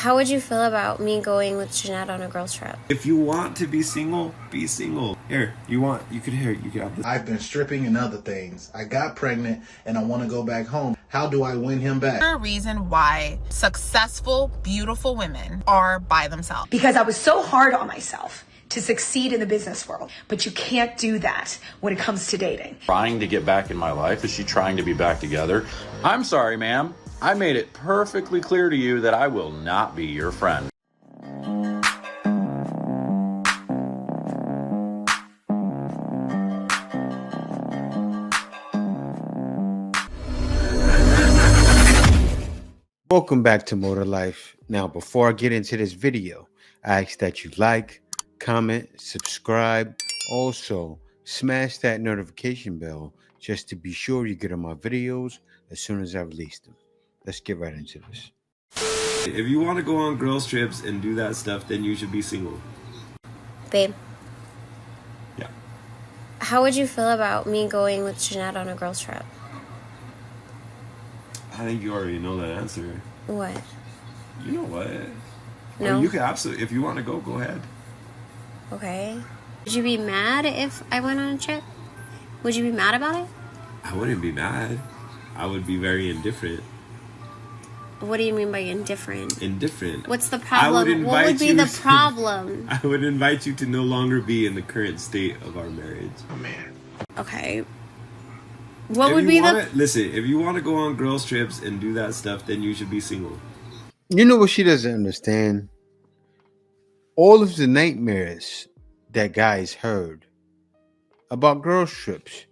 How would you feel about me going with Jeanette on a girls trip? If you want to be single, be single. Here, you could have this. I've been stripping and other things. I got pregnant and I want to go back home. How do I win him back? A reason why successful, beautiful women are by themselves. Because I was so hard on myself to succeed in the business world. But you can't do that when it comes to dating. Trying to get back in my life? Is she trying to be back together? I'm sorry, ma'am. I made it perfectly clear to you that I will not be your friend. Welcome back to Motor Life. Now, before I get into this video, I ask that you like, comment, subscribe. Also, smash that notification bell just to be sure you get on my videos as soon as I release them. Let's get right into this. If you want to go on girls trips and do that stuff, then you should be single. Babe, Yeah. how would you feel about me going with Jeanette on a girls trip? I think you already know that answer. What? You know what? No. You can absolutely, if you want to go ahead. Okay. Would you be mad if I went on a trip? Would you be mad about it? I wouldn't be mad. I would be very indifferent. What do you mean by indifferent? Indifferent. What's the problem? What would be the problem? I would invite you to no longer be in the current state of our marriage. Oh, man. Okay. What would be the... Listen, if you want to go on girls trips and do that stuff, then you should be single. You know what she doesn't understand? All of the nightmares that guys heard about girls trips,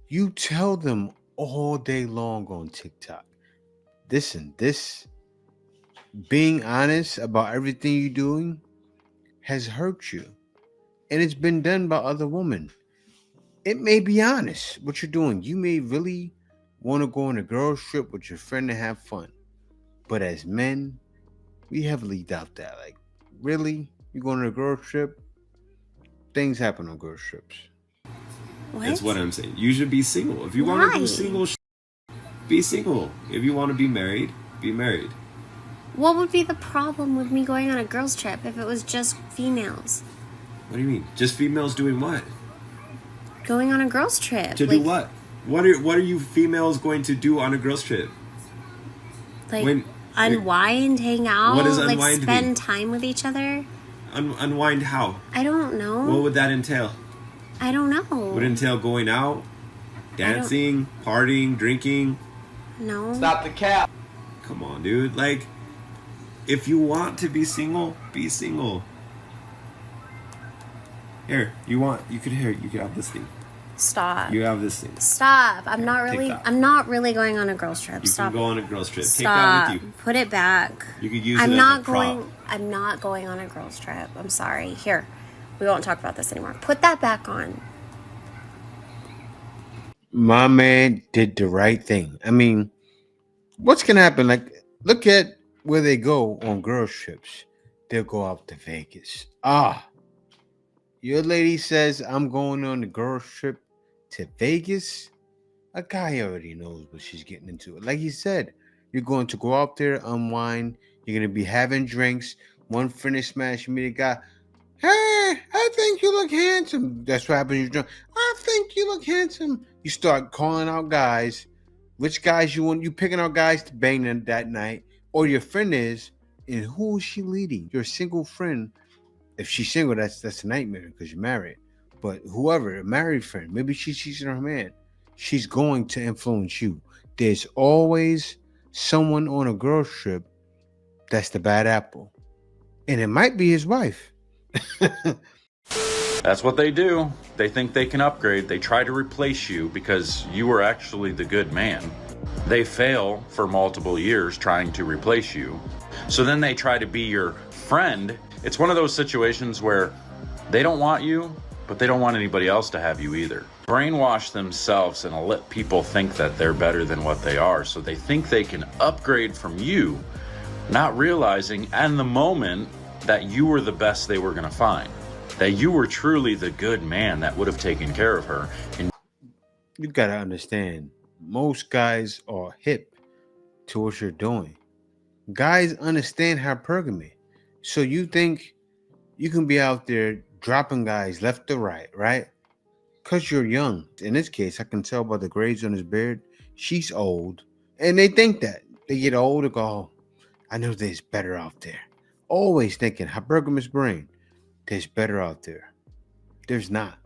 you tell them all day long on TikTok. Listen, this being honest about everything you're doing has hurt you. And it's been done by other women. It may be honest what you're doing. You may really want to go on a girls trip with your friend and have fun. But as men, we heavily doubt that. Like, really? You going on a girls trip? Things happen on girls trips. What? That's what I'm saying. You should be single. If you want to do single be single. If you want to be married, be married. What would be the problem with me going on a girls trip if it was just females? What do you mean? Just females doing what? Going on a girls trip. To do what? What are you females going to do on a girls trip? Like unwind, hang out, what does like unwind spend mean? Time with each other? Unwind how? I don't know. What would that entail? I don't know. Would it entail going out, dancing, partying, drinking? No. Stop the cap. Come on, dude. Like, if you want to be single, be single. Here, you could have this thing. Stop. You have this thing. Stop. I'm not really going on a girls trip. You Stop. can go on a girls trip. Stop. Take that with you. Put it back. You could use it as a prop. I'm not going on a girls trip. I'm sorry. Here. We won't talk about this anymore. Put that back on. My man did the right thing. I mean, what's going to happen? Like, look at where they go on girls trips. They'll go out to Vegas. Your lady says, I'm going on a girls trip to Vegas. A guy already knows what she's getting into. Like he said, you're going to go out there, unwind. You're going to be having drinks. One finish smash, you meet a guy. Hey, I think you look handsome. That's what happens. You're drunk. I think you look handsome. You start calling out guys. Which guys you want? You picking out guys to bang them that night. Or your friend is. And who is she leading? Your single friend. If she's single, that's a nightmare because you're married. But whoever, a married friend, maybe she's cheating on her man. She's going to influence you. There's always someone on a girls trip that's the bad apple. And it might be his wife. That's what they do. They think they can upgrade. They try to replace you because you were actually the good man. They fail for multiple years trying to replace you. So then they try to be your friend. It's one of those situations where they don't want you, but they don't want anybody else to have you either. Brainwash themselves and let people think that they're better than what they are. So they think they can upgrade from you, not realizing in the moment that you were the best they were going to find. That you were truly the good man that would have taken care of her. And you got to understand, most guys are hip to what you're doing. Guys understand hypergamy. So you think you can be out there dropping guys left to right, right? Because you're young. In this case, I can tell by the grays on his beard, she's old. And they think that. They get old and go, oh, I know there's better out there. Always thinking, hypergamous brain, there's better out there. There's not.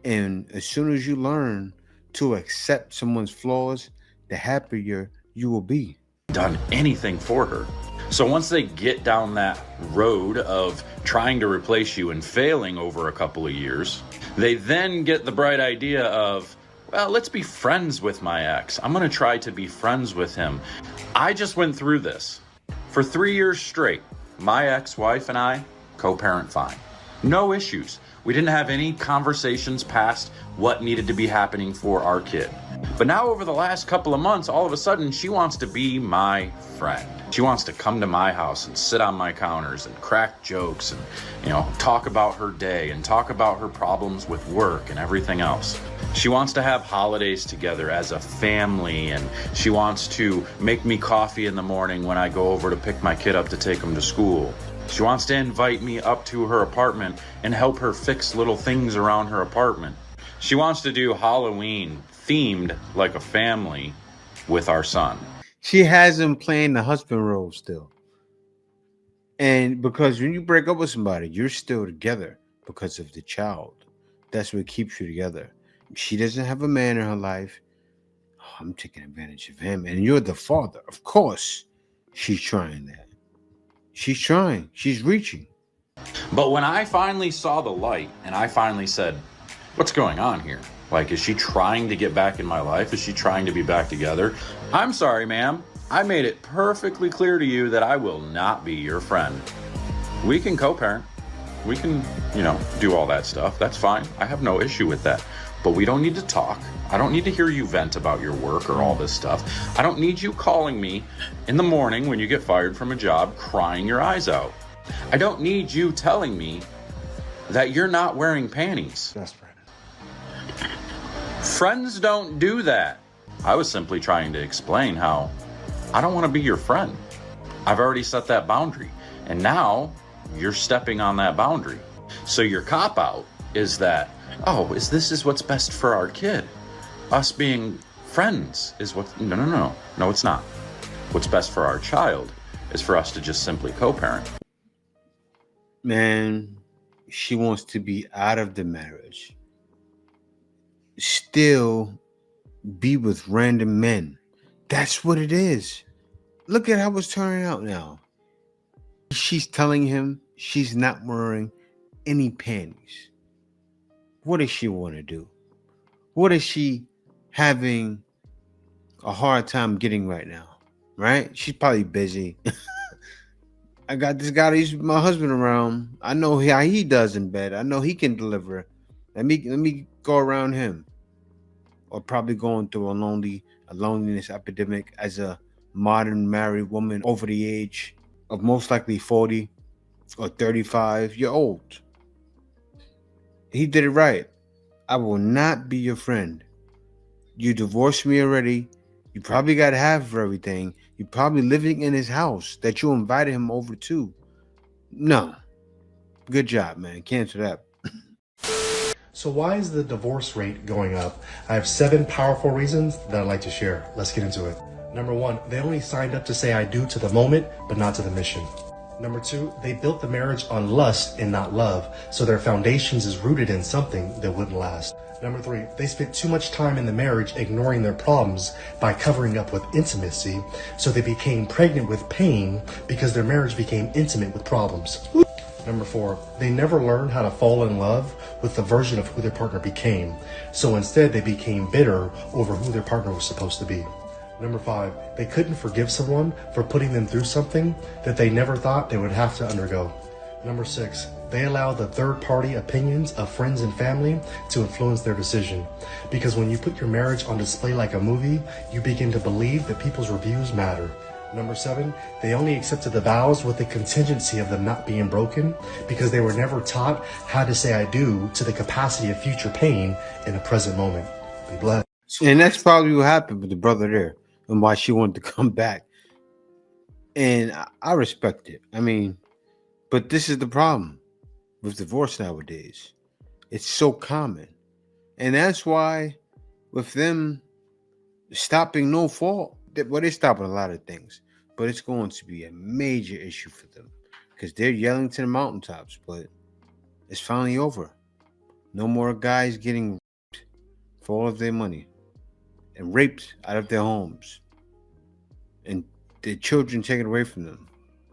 And as soon as you learn to accept someone's flaws, the happier you will be. Done anything for her. So once they get down that road of trying to replace you and failing over a couple of years, they then get the bright idea of, well, let's be friends with my ex. I'm going to try to be friends with him. I just went through this. For 3 years straight, my ex-wife and I co-parent fine. No issues. We didn't have any conversations past what needed to be happening for our kid. But now over the last couple of months, all of a sudden, she wants to be my friend. She wants to come to my house and sit on my counters and crack jokes and, talk about her day and talk about her problems with work and everything else. She wants to have holidays together as a family, and she wants to make me coffee in the morning when I go over to pick my kid up to take him to school. She wants to invite me up to her apartment and help her fix little things around her apartment. She wants to do Halloween themed like a family with our son. She has him playing the husband role still. And because when you break up with somebody, you're still together because of the child. That's what keeps you together. She doesn't have a man in her life. Oh, I'm taking advantage of him. And you're the father. Of course, she's trying that. She's trying. She's reaching. But when I finally saw the light and I finally said, what's going on here? Like, is she trying to get back in my life? Is she trying to be back together? I'm sorry, ma'am. I made it perfectly clear to you that I will not be your friend. We can co-parent. We can, do all that stuff. That's fine. I have no issue with that. But we don't need to talk. I don't need to hear you vent about your work or all this stuff. I don't need you calling me in the morning when you get fired from a job crying your eyes out. I don't need you telling me that you're not wearing panties. That's right. Friends don't do that. I was simply trying to explain how I don't want to be your friend. I've already set that boundary, and now you're stepping on that boundary. So your cop-out is that, this is what's best for our kid. Us being friends is what... No, it's not. What's best for our child is for us to just simply co-parent. Man, she wants to be out of the marriage. Still be with random men. That's what it is. Look at how it's turning out now. She's telling him she's not wearing any panties. What does she want to do? What is she having a hard time getting right now? Right? She's probably busy. I got this guy that used to be my husband around. I know how he does in bed. I know he can deliver. Let me go around him. Or probably going through a loneliness epidemic as a modern married woman over the age of most likely 40 or 35. You're old. He did it right. I will not be your friend. You divorced me already. You probably got half of everything. You're probably living in his house that you invited him over to. No. Good job, man. Cancel that. So why is the divorce rate going up? I have 7 powerful reasons that I'd like to share. Let's get into it. Number 1, they only signed up to say I do to the moment, but not to the mission. Number 2, they built the marriage on lust and not love, so their foundations is rooted in something that wouldn't last. Number 3, they spent too much time in the marriage ignoring their problems by covering up with intimacy, so they became pregnant with pain because their marriage became intimate with problems. Number 4, they never learned how to fall in love with the version of who their partner became, so instead they became bitter over who their partner was supposed to be. Number 5, they couldn't forgive someone for putting them through something that they never thought they would have to undergo. Number 6, they allow the third-party opinions of friends and family to influence their decision. Because when you put your marriage on display like a movie, you begin to believe that people's reviews matter. Number 7, they only accepted the vows with the contingency of them not being broken because they were never taught how to say I do to the capacity of future pain in the present moment. Be blessed. And that's probably what happened with the brother there and why she wanted to come back. And I respect it. I mean, but this is the problem with divorce nowadays. It's so common. And that's why with them stopping no fault, well, they're stopping a lot of things, but it's going to be a major issue for them because they're yelling to the mountaintops, but it's finally over. No more guys getting raped for all of their money and raped out of their homes and their children taken away from them.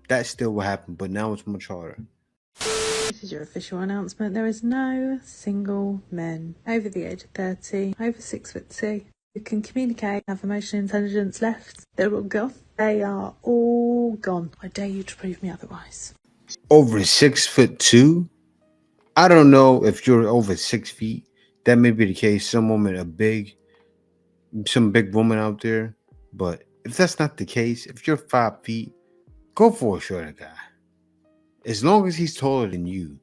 That still will happen, but now it's much harder. This is your official announcement. There is no single men over the age of 30, over 6'2", who can communicate, have emotional intelligence left. They're all gone. They are all gone. I dare you to prove me otherwise. Over 6'2"? I don't know if you're over 6 feet. That may be the case. Some women are big, some big woman out there. But if that's not the case, if you're 5 feet, go for a shorter guy. As long as he's taller than you,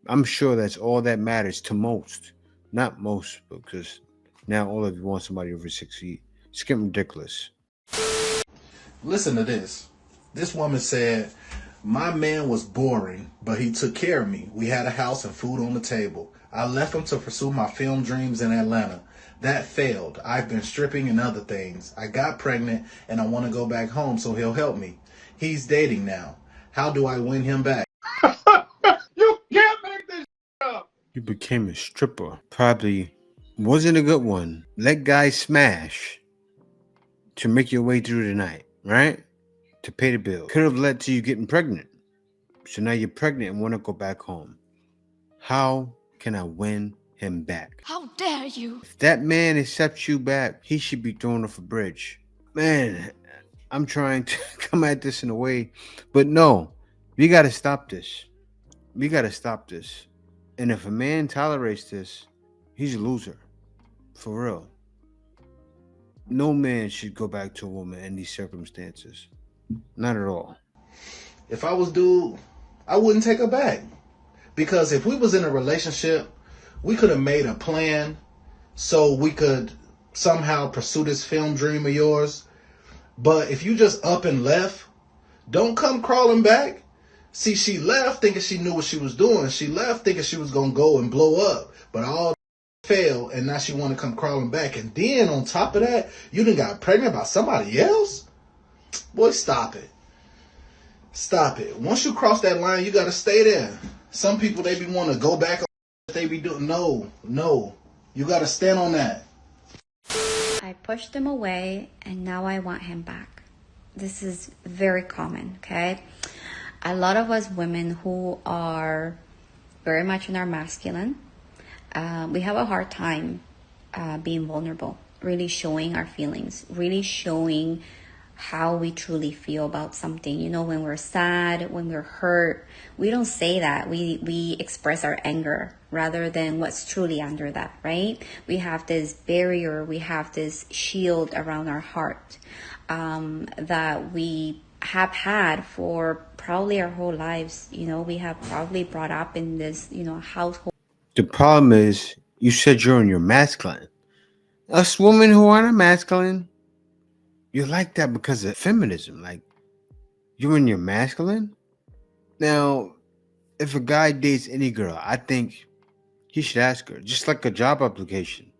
I'm sure that's all that matters to most. Not most, because now all of you want somebody over 6 feet. It's getting ridiculous. Listen to this. This woman said, my man was boring, but he took care of me. We had a house and food on the table. I left him to pursue my film dreams in Atlanta. That failed. I've been stripping and other things. I got pregnant and I want to go back home so he'll help me. He's dating now. How do I win him back? You can't make this up. You became a stripper. Probably wasn't a good one. Let guys smash to make your way through the night, right? To pay the bill. Could have led to you getting pregnant. So now you're pregnant and want to go back home. How can I win him back? How dare you? If that man accepts you back, he should be thrown off a bridge. Man, I'm trying to come at this in a way, but no, we got to stop this. We got to stop this. And if a man tolerates this, he's a loser. For real. No man should go back to a woman in these circumstances. Not at all. If I was dude, I wouldn't take her back. Because if we was in a relationship, we could have made a plan so we could somehow pursue this film dream of yours. But if you just up and left, don't come crawling back. See, she left thinking she knew what she was doing. She left thinking she was going to go and blow up. But all failed, and now she want to come crawling back. And then on top of that, you done got pregnant by somebody else? Boy, stop it. Stop it. Once you cross that line, you got to stay there. Some people, they be want to go back on what they be doing. No. You got to stand on that. I pushed him away and now I want him back. This is very common, okay? A lot of us women who are very much in our masculine, we have a hard time being vulnerable, really showing our feelings, really showing how we truly feel about something. You know, when we're sad, when we're hurt, we don't say that. We express our anger rather than what's truly under that, right? We have this barrier, we have this shield around our heart that we have had for probably our whole lives. You know, we have probably brought up in this, household. The problem is, you said you're in your masculine. Us women who aren't masculine, you're like that because of feminism. Like, you're in your masculine? Now, if a guy dates any girl, I think he should ask her. Just like a job application.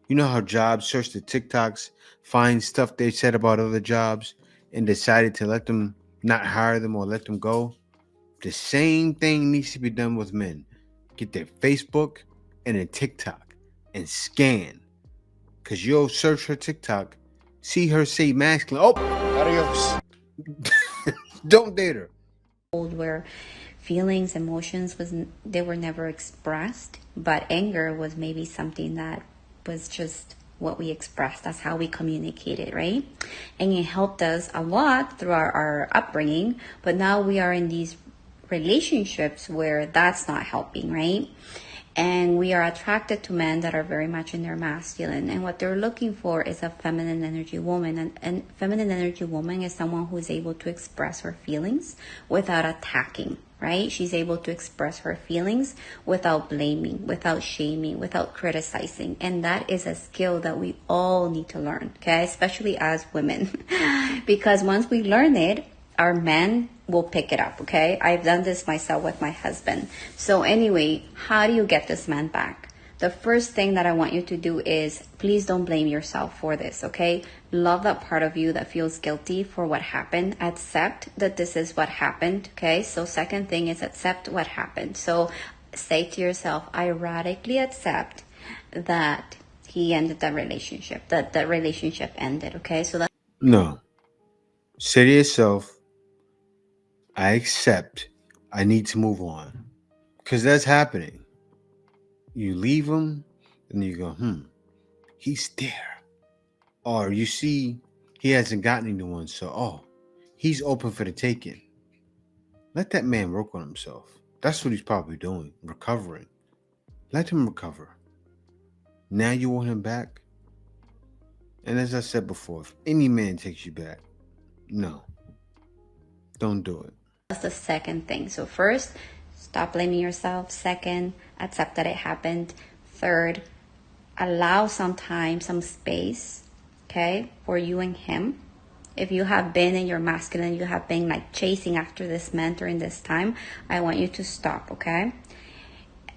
You know how jobs search the TikToks, find stuff they said about other jobs, and decided to let them not hire them or let them go? The same thing needs to be done with men. Get their Facebook and their TikTok and scan. Because you'll search her TikTok, see her say masculine. Oh, adios. Don't date her. Where feelings, emotions they were never expressed, but anger was maybe something that was just what we expressed. That's how we communicated, right? And it helped us a lot through our upbringing, but now we are in these relationships where that's not helping, right? And we are attracted to men that are very much in their masculine. And what they're looking for is a feminine energy woman. And feminine energy woman is someone who is able to express her feelings without attacking, right? She's able to express her feelings without blaming, without shaming, without criticizing. And that is a skill that we all need to learn, okay? Especially as women. Because once we learn it, our men will pick it up, okay? I've done this myself with my husband. So anyway, how do you get this man back? The first thing that I want you to do is please don't blame yourself for this, okay? Love that part of you that feels guilty for what happened. Accept that this is what happened, okay? So second thing is accept what happened. So say to yourself, I radically accept that he ended that relationship, that the relationship ended, okay? So that's No. Say to yourself, I accept. I need to move on. Because that's happening. You leave him, and you go, he's there. Or you see he hasn't gotten anyone, so, he's open for the taking. Let that man work on himself. That's what he's probably doing, recovering. Let him recover. Now you want him back? And as I said before, if any man takes you back, no. Don't do it. That's the second thing. So first, stop blaming yourself. Second, accept that it happened. Third, allow some time, some space, okay, for you and him. If you have been in your masculine, you have been like chasing after this man during this time, I want you to stop, okay?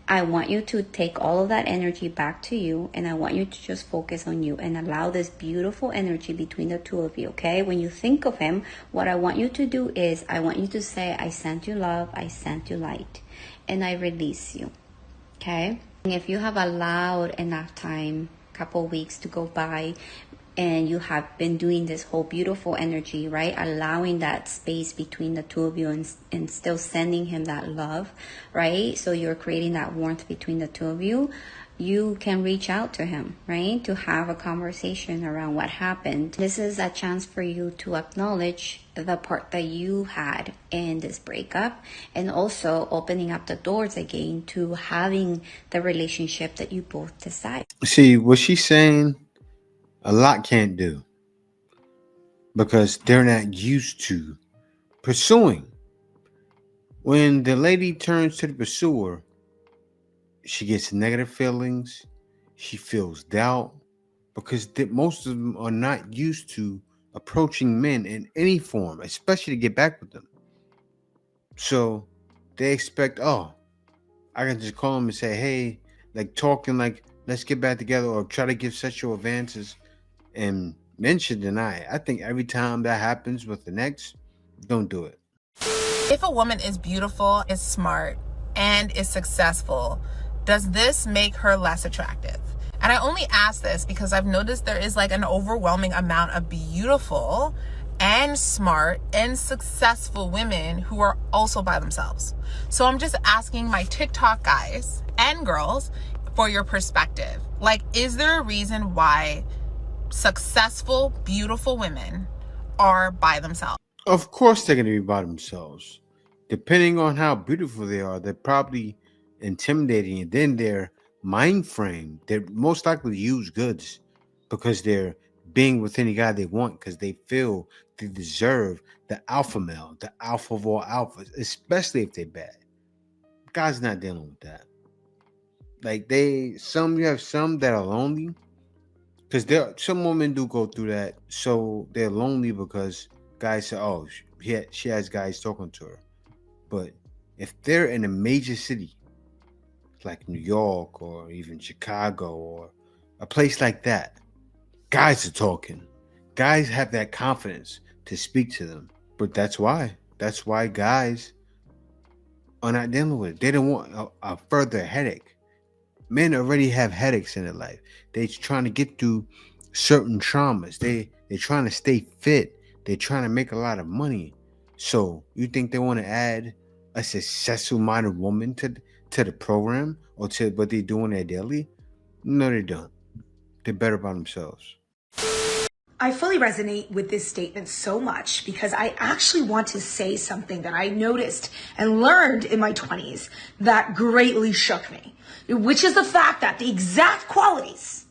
I want you to take all of that energy back to you, and I want you to just focus on you and allow this beautiful energy between the two of you, okay? When you think of him, what I want you to do is I want you to say, I sent you love, I sent you light, and I release you, okay? And if you have allowed enough time, couple weeks to go by, and you have been doing this whole beautiful energy, right? Allowing that space between the two of you and still sending him that love, right? So you're creating that warmth between the two of you. You can reach out to him, right? To have a conversation around what happened. This is a chance for you to acknowledge the part that you had in this breakup, and also opening up the doors again to having the relationship that you both decide. See, what she's saying, a lot can't do because they're not used to pursuing. When the lady turns to the pursuer, she gets negative feelings. She feels doubt because most of them are not used to approaching men in any form, especially to get back with them. So they expect, I can just call them and say, hey, like talking like, let's get back together, or try to give sexual advances. And men should deny it. I think every time that happens with the next, don't do it. If a woman is beautiful, is smart, and is successful, does this make her less attractive? And I only ask this because I've noticed there is like an overwhelming amount of beautiful and smart and successful women who are also by themselves. So I'm just asking my TikTok guys and girls for your perspective. Like, is there a reason why successful, beautiful women are by themselves? Of course they're going to be by themselves. Depending on how beautiful they are, they're probably intimidating, and then their mind frame, they're most likely used goods because they're being with any guy they want because they feel they deserve the alpha male, the alpha of all alphas, especially if they're bad. Guys not dealing with that. Like you have some that are lonely. Because some women do go through that, so they're lonely because guys say, she has guys talking to her. But if they're in a major city, like New York or even Chicago or a place like that, guys are talking. Guys have that confidence to speak to them. But that's why guys are not dealing with it. They don't want a further headache. Men already have headaches in their life. They're trying to get through certain traumas. They're trying to stay fit. They're trying to make a lot of money. So you think they want to add a successful minded woman to the program or to what they do on their daily? No, they don't. They're better by themselves. I fully resonate with this statement so much because I actually want to say something that I noticed and learned in my 20s that greatly shook me, which is the fact that the exact qualities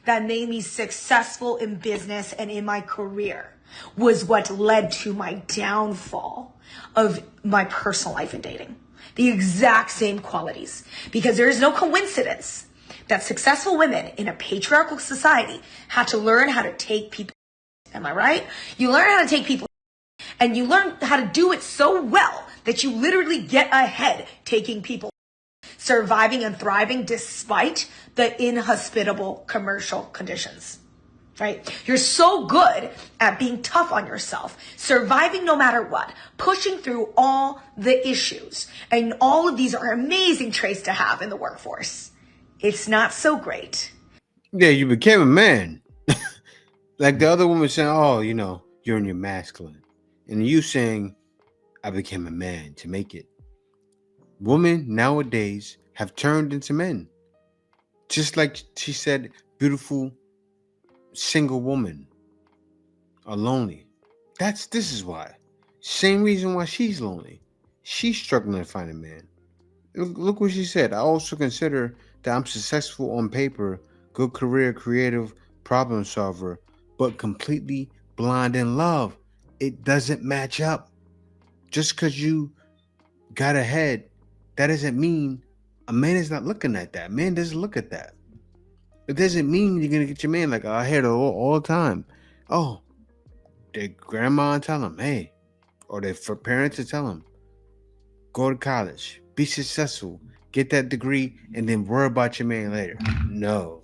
that made me successful in business and in my career was what led to my downfall of my personal life and dating. The exact same qualities, because there is no coincidence that successful women in a patriarchal society had to learn how to take people Am I right? You learn how to take people and you learn how to do it so well that you literally get ahead taking people, surviving and thriving despite the inhospitable commercial conditions. Right? You're so good at being tough on yourself, surviving no matter what, pushing through all the issues. And all of these are amazing traits to have in the workforce. It's not so great. Yeah, you became a man. Like the other woman saying, oh, you're in your masculine. And you saying, I became a man to make it. Women nowadays have turned into men. Just like she said, beautiful single woman are lonely. This is why. Same reason why she's lonely. She's struggling to find a man. Look what she said. I also consider that I'm successful on paper, good career, creative, problem solver, but completely blind in love. It doesn't match up. Just because you got ahead, that doesn't mean a man is not looking at that. A man doesn't look at that. It doesn't mean you're gonna get your man. Like I hear it all the time. Oh, their grandma tell them, hey, or their parents to tell them, go to college, be successful, get that degree, and then worry about your man later. No,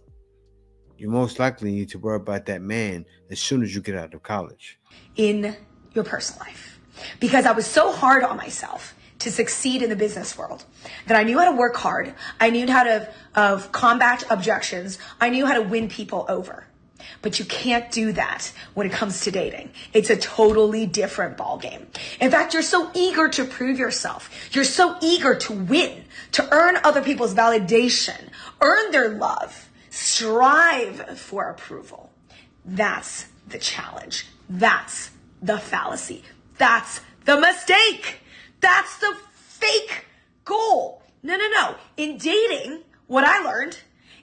you most likely need to worry about that man as soon as you get out of college. In your personal life, because I was so hard on myself to succeed in the business world that I knew how to work hard. I knew how to combat objections. I knew how to win people over. But you can't do that when it comes to dating. It's a totally different ballgame. In fact, you're so eager to prove yourself. You're so eager to win, to earn other people's validation, earn their love, strive for approval. That's the challenge. That's the fallacy. That's the mistake. That's the fake goal. No. In dating, what I learned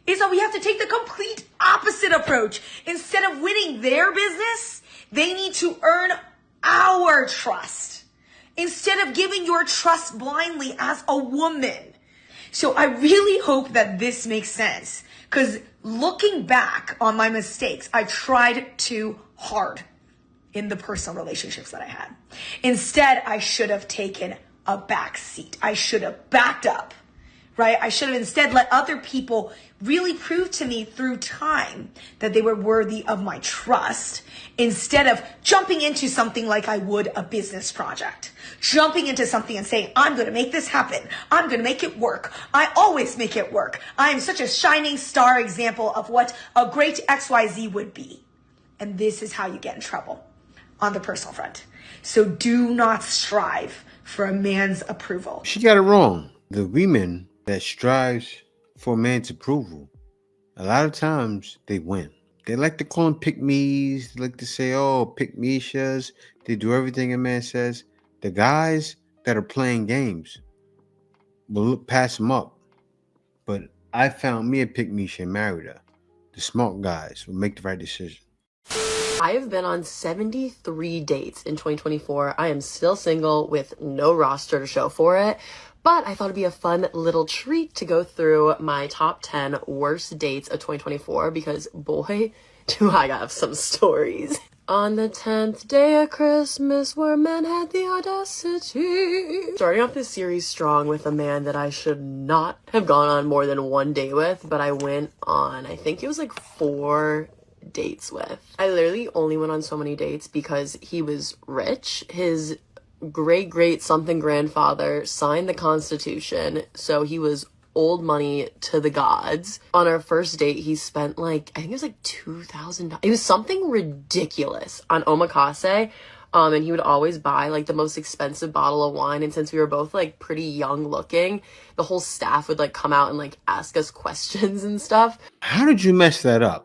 is that we have to take the complete opposite approach. Instead of winning their business, they need to earn our trust. Instead of giving your trust blindly as a woman. So I really hope that this makes sense. Because looking back on my mistakes, I tried too hard in the personal relationships that I had. Instead, I should have taken a back seat. I should have backed up, right? I should have instead let other people really prove to me through time that they were worthy of my trust, instead of jumping into something like I would a business project. Jumping into something and saying, I'm going to make this happen. I'm going to make it work. I always make it work. I am such a shining star example of what a great XYZ would be. And this is how you get in trouble on the personal front. So do not strive for a man's approval. She got it wrong. The women that strives for a man's approval, a lot of times they win. They like to call them pick-me's. They like to say, oh, pick-me-shas. They do everything a man says. The guys that are playing games will pass them up. But I found me a pick-me-sha and married her. The smart guys will make the right decision. I have been on 73 dates in 2024. I am still single with no roster to show for it, but I thought it'd be a fun little treat to go through my top 10 worst dates of 2024 because boy, do I have some stories. On the 10th day of Christmas, where men had the audacity. Starting off this series strong with a man that I should not have gone on more than one date with, but I went on, I think it was like 4 dates with. I literally only went on so many dates because he was rich. His great something grandfather signed the Constitution, so he was old money to the gods. On our first date, he spent I think it was like $2,000. It was something ridiculous on omakase. And he would always buy the most expensive bottle of wine. And since we were both pretty young looking, the whole staff would come out and ask us questions and stuff. How did you mess that up?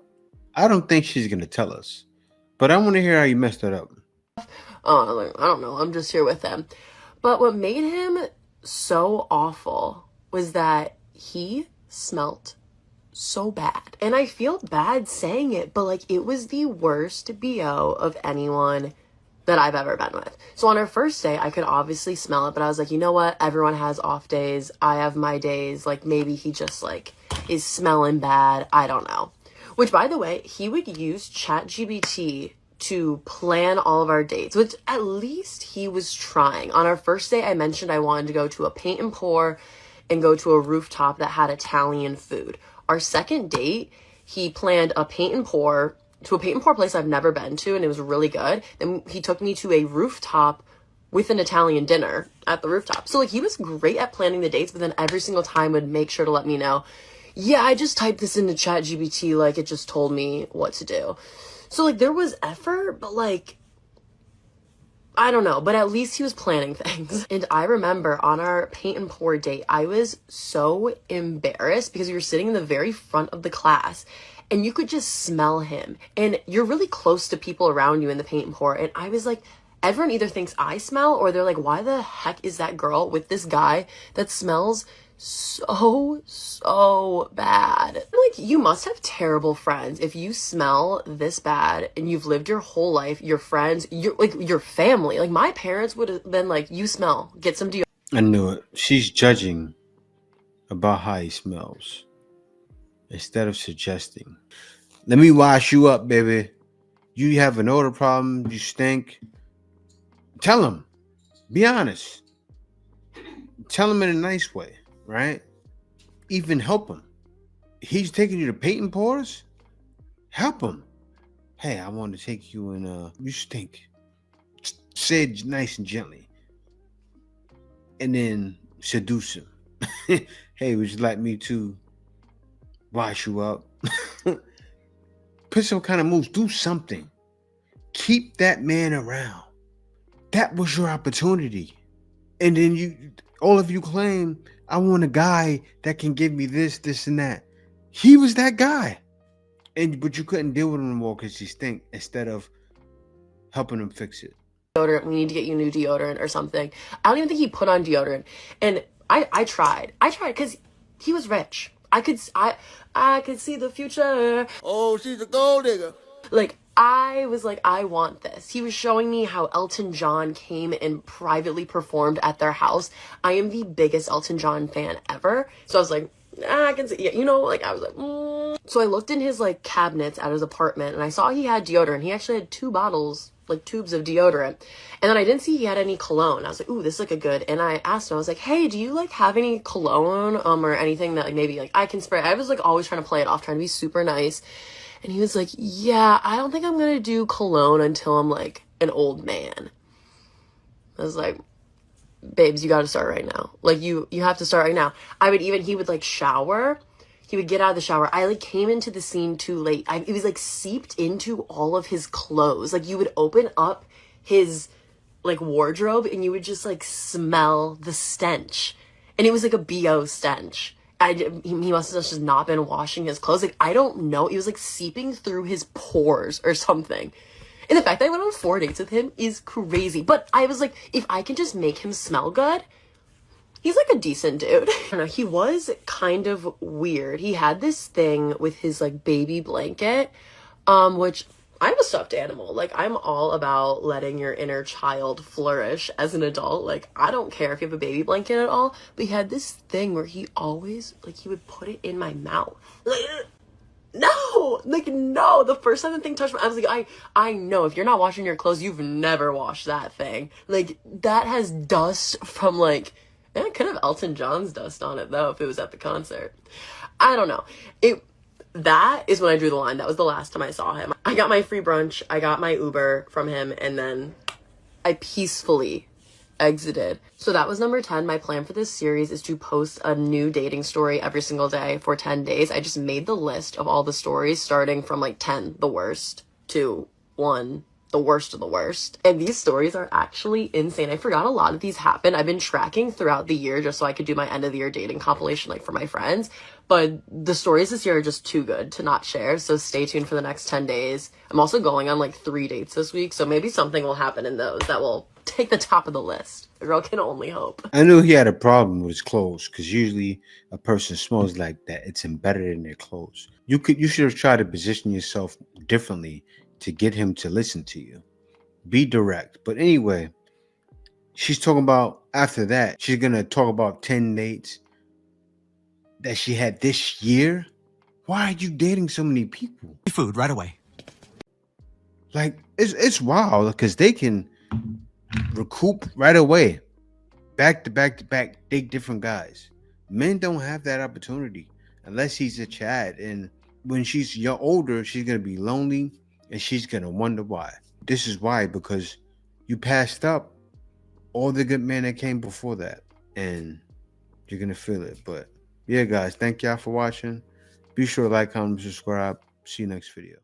I don't think she's going to tell us, but I want to hear how you messed that up. I don't know. I'm just here with him. But what made him so awful was that he smelt so bad. And I feel bad saying it, but it was the worst BO of anyone that I've ever been with. So on our first day, I could obviously smell it, but I was like, you know what? Everyone has off days. I have my days. Maybe he just is smelling bad. I don't know. Which, by the way, he would use ChatGPT to plan all of our dates, which at least he was trying. On our first date, I mentioned I wanted to go to a paint and pour and go to a rooftop that had Italian food. Our second date, he planned a paint and pour to a paint and pour place I've never been to, and it was really good. Then he took me to a rooftop with an Italian dinner at the rooftop. So like he was great at planning the dates, but then every single time would make sure to let me know, yeah, I just typed this into ChatGPT, like it just told me what to do. So like there was effort, but like I don't know, but at least he was planning things. And I remember on our paint and pour date, I was so embarrassed because we were sitting in the very front of the class and you could just smell him. And you're really close to people around you in the paint and pour. And I was like, everyone either thinks I smell or they're like, why the heck is that girl with this guy that smells so bad? Like, you must have terrible friends if you smell this bad and you've lived your whole life, your friends, your family. Like, my parents would have been like, you smell, get some deodorant. I knew it. She's judging about how he smells instead of suggesting. Let me wash you up, baby. You have an odor problem. You stink. Tell him. Be honest. Tell him in a nice way, right? Even help him. He's taking you to paint and pours. Help him. Hey, I want to take you and you stink. Say it nice and gently. And then seduce him. Hey, would you like me to wash you up? Put some kind of moves. Do something. Keep that man around. That was your opportunity. And then all of you claim, I want a guy that can give me this, this, and that. He was that guy. But you couldn't deal with him anymore because he stink instead of helping him fix it. Deodorant, we need to get you new deodorant or something. I don't even think he put on deodorant. And I tried because he was rich. I could see the future. Oh, she's a gold digger. Like, I was like, I want this. He was showing me how Elton John came and privately performed at their house. I am the biggest Elton John fan ever. So I was like, I can see, yeah, you know, like, I was like, So I looked in his, like, cabinets at his apartment, and I saw he had deodorant. He actually had 2 bottles, like, tubes of deodorant. And then I didn't see he had any cologne. I was like, ooh, this is, like, a good. And I asked him, I was like, hey, do you, like, have any cologne, or anything that, like, maybe, like, I can spray? I was, like, always trying to play it off, trying to be super nice. And he was like, yeah, I don't think I'm going to do cologne until I'm, like, an old man. I was like, babes, you got to start right now. Like, you have to start right now. He would, like, shower. He would get out of the shower. I, like, came into the scene too late. It was, like, seeped into all of his clothes. Like, you would open up his, like, wardrobe and you would just, like, smell the stench. And it was, like, a BO stench. He must have just not been washing his clothes. Like, I don't know. It was, like, seeping through his pores or something. And the fact that I went on 4 dates with him is crazy. But I was like, if I can just make him smell good, he's, like, a decent dude. I don't know. He was kind of weird. He had this thing with his, like, baby blanket, which I'm a stuffed animal. Like, I'm all about letting your inner child flourish as an adult. Like, I don't care if you have a baby blanket at all, but he had this thing where he always, like, he would put it in my mouth. Like, no, the first time the thing touched me, I was like, I know if you're not washing your clothes, you've never washed that thing. Like, that has dust from, like, it could have Elton John's dust on it, though, if it was at the concert. I don't know. That is when I drew the line. That was the last time I saw him. I got my free brunch, I got my Uber from him, and then I peacefully exited. So that was number 10. My plan for this series is to post a new dating story every single day for 10 days. I just made the list of all the stories starting from, like, 10, the worst, to 1, the worst of the worst. And these stories are actually insane. I forgot a lot of these happened. I've been tracking throughout the year just so I could do my end of the year dating compilation, like, for my friends. But the stories this year are just too good to not share. So stay tuned for the next 10 days. I'm also going on, like, 3 dates this week. So maybe something will happen in those that will take the top of the list. A girl can only hope. I knew he had a problem with his clothes because usually a person smells like that. It's embedded in their clothes. You should have tried to position yourself differently to get him to listen to you. Be direct. But anyway, she's talking about after that, she's going to talk about 10 dates that she had this year. Why are you dating so many people? Food right away. Like it's wild because they can recoup right away, back to back to back, date different guys. Men don't have that opportunity unless he's a Chad. And when she's older, she's gonna be lonely and she's gonna wonder why. This is why, because you passed up all the good men that came before that, and you're gonna feel it. But yeah, guys, thank y'all for watching. Be sure to like, comment, subscribe. See you next video.